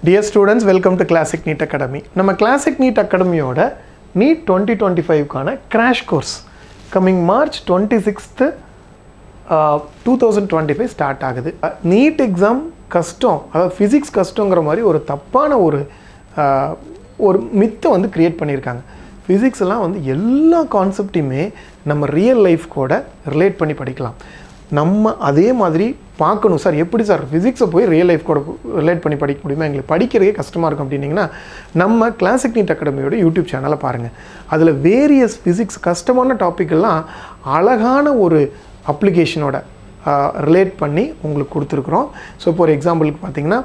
Dear students, welcome to Classic Neet Academy. நம்ம Classic Neet Academy ஓட Neet 2025 கான crash course coming March 26th 2025 start ஆகுது. NEET exam கஷ்டம், அதாவது physics கஷ்டங்கிற மாதிரி ஒரு தப்பான ஒரு மித்தை வந்து கிரியேட் பண்ணியிருக்காங்க. ஃபிசிக்ஸ் எல்லாம் வந்து எல்லா கான்செப்டையுமே நம்ம ரியல் லைஃப் கூட ரிலேட் பண்ணி படிக்கலாம். நம்ம அதே மாதிரி பார்க்கணும் சார், எப்படி சார் ஃபிசிக்ஸை போய் ரியல் லைஃப் கூட ரிலேட் பண்ணி படிக்க முடியுமா, எங்களுக்கு படிக்கிறதே கஷ்டமாக இருக்கும் அப்படின்னிங்கன்னா நம்ம கிளாசிக் நீட் அகாடமியோட யூடியூப் சேனலை பாருங்கள். அதில் வேரியஸ் ஃபிசிக்ஸ் கஷ்டமான டாப்பிக்கெல்லாம் அழகான ஒரு அப்ளிகேஷனோட ரிலேட் பண்ணி உங்களுக்கு கொடுத்துருக்குறோம். ஸோ இப்போ ஒரு எக்ஸாம்பிளுக்கு பார்த்தீங்கன்னா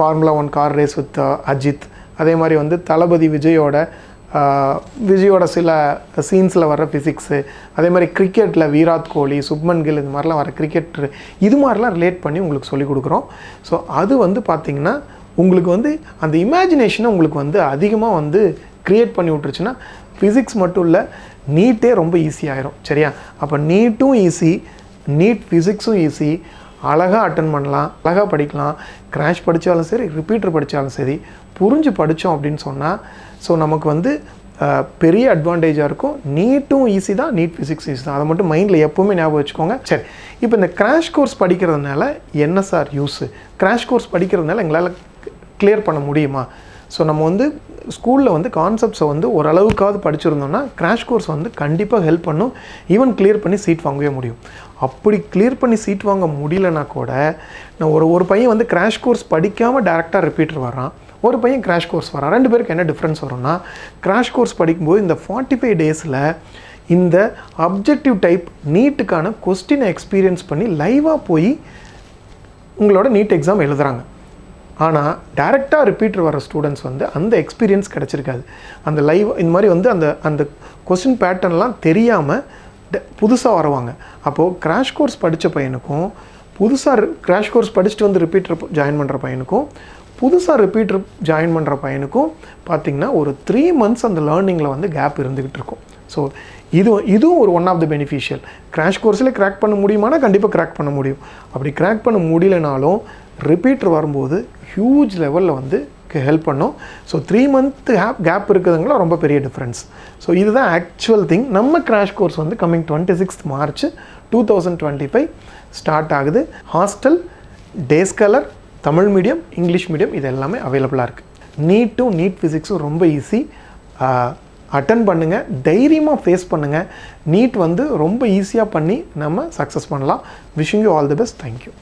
formula 1 car race with Ajith, அதே மாதிரி வந்து தளபதி விஜயோட சில சீன்ஸில் வர ஃபிசிக்ஸு, அதே மாதிரி கிரிக்கெட்டில் விராட் கோலி, சுப்மன் கில், இது மாதிரிலாம் வர கிரிக்கெட்ரு, இது மாதிரிலாம் ரிலேட் பண்ணி உங்களுக்கு சொல்லிக் கொடுக்குறோம். ஸோ அது வந்து பார்த்திங்கன்னா உங்களுக்கு வந்து அந்த இமேஜினேஷனை உங்களுக்கு வந்து அதிகமாக வந்து க்ரியேட் பண்ணி விட்டுருச்சுன்னா ஃபிசிக்ஸ் மட்டும் இல்லை, நீட்டே ரொம்ப ஈஸியாகிடும். சரியா? அப்போ நீட்டும் ஈஸி, நீட் ஃபிசிக்ஸும் ஈஸி, அழகாக அட்டன் பண்ணலாம், அழகாக படிக்கலாம். கிராஷ் படித்தாலும் சரி, ரிப்பீட்டர் படித்தாலும் சரி, புரிஞ்சு படித்தோம் அப்படின்னு சொன்னால் ஸோ நமக்கு வந்து பெரிய அட்வான்டேஜாக இருக்கும். நீட்டும் ஈஸி தான், நீட் ஃபிசிக்ஸ் ஈஸி தான், அதை மட்டும் மைண்டில் எப்போவுமே ஞாபகம் வச்சுக்கோங்க. சரி, இப்போ இந்த கிராஷ் கோர்ஸ் படிக்கிறதுனால என்ன சார் யூஸு? கிராஷ் கோர்ஸ் படிக்கிறதுனால எங்களால் கிளியர் பண்ண முடியுமா? ஸோ நம்ம வந்து ஸ்கூலில் வந்து கான்செப்ட்ஸை வந்து ஓரளவுக்காவது படிச்சிருந்தோம்னா கிராஷ் கோர்ஸ் வந்து கண்டிப்பாக ஹெல்ப் பண்ணும். ஈவன் கிளியர் பண்ணி சீட் வாங்கவே முடியும். அப்படி கிளியர் பண்ணி சீட் வாங்க முடியலனா கூட நான் ஒரு பையன் வந்து கிராஷ் கோர்ஸ் படிக்காமல் டேரெக்டாக ரிப்பீட்டர் வரான், ஒரு பையன் கிராஷ் கோர்ஸ் வரான். ரெண்டு பேருக்கு என்ன டிஃப்ரென்ஸ் வரும்னா, கிராஷ் கோர்ஸ் படிக்கும்போது இந்த 45 டேஸில் இந்த அப்ஜெக்டிவ் டைப் நீட்டுக்கான கொஸ்டினை எக்ஸ்பீரியன்ஸ் பண்ணி லைவாக போய் உங்களோட நீட் எக்ஸாம் எழுதுகிறாங்க. ஆனால் டேரெக்டாக ரிப்பீட்டர் வர ஸ்டூடெண்ட்ஸ் வந்து அந்த எக்ஸ்பீரியன்ஸ் கிடச்சிருக்காது. அந்த லைவ் இந்த மாதிரி வந்து அந்த கொஸ்டின் பேட்டர்ன்லாம் தெரியாமல் புதுசாக வருவாங்க. அப்போது கிராஷ் கோர்ஸ் படித்த பையனுக்கும், புதுசாக கிராஷ் கோர்ஸ் படிச்சுட்டு வந்து ரிப்பீட்டர் ஜாயின் பண்ணுற பையனுக்கும், புதுசாக ரிப்பீட்டர் ஜாயின் பண்ணுற பையனுக்கும் பார்த்திங்கன்னா ஒரு 3 months அந்த லேர்னிங்கில் வந்து கேப் இருந்துக்கிட்டு இருக்கும். ஸோ இதுவும் ஒரு one of the beneficial. Crash கோர்ஸில் கிராக் பண்ண முடியுமானா கண்டிப்பாக கிராக் பண்ண முடியும். அப்படி கிராக் பண்ண முடியலனாலும் ரிப்பீட்டர் வரும்போது ஹியூஜ் லெவலில் வந்து ஹெல்ப் பண்ணும். ஸோ 3 month கேப் இருக்குதுங்களா ரொம்ப பெரிய டிஃப்ரென்ஸ். ஸோ இதுதான் ஆக்சுவல் திங். நம்ம கிராஷ் கோர்ஸ் வந்து கம்மிங் 26th March 2025 ஸ்டார்ட் ஆகுது. Hostel, day scholar, Tamil medium, English medium, இது எல்லாமே அவைலபிளாக இருக்குது. நீட்டும் நீட் ஃபிசிக்ஸும் ரொம்ப ஈஸி. அட்டன் பண்ணுங்கள், தைரியமாக ஃபேஸ் பண்ணுங்கள். நீட் வந்து ரொம்ப ஈஸியாக பண்ணி நம்ம சக்ஸஸ் பண்ணலாம். Wishing you all the best. Thank you.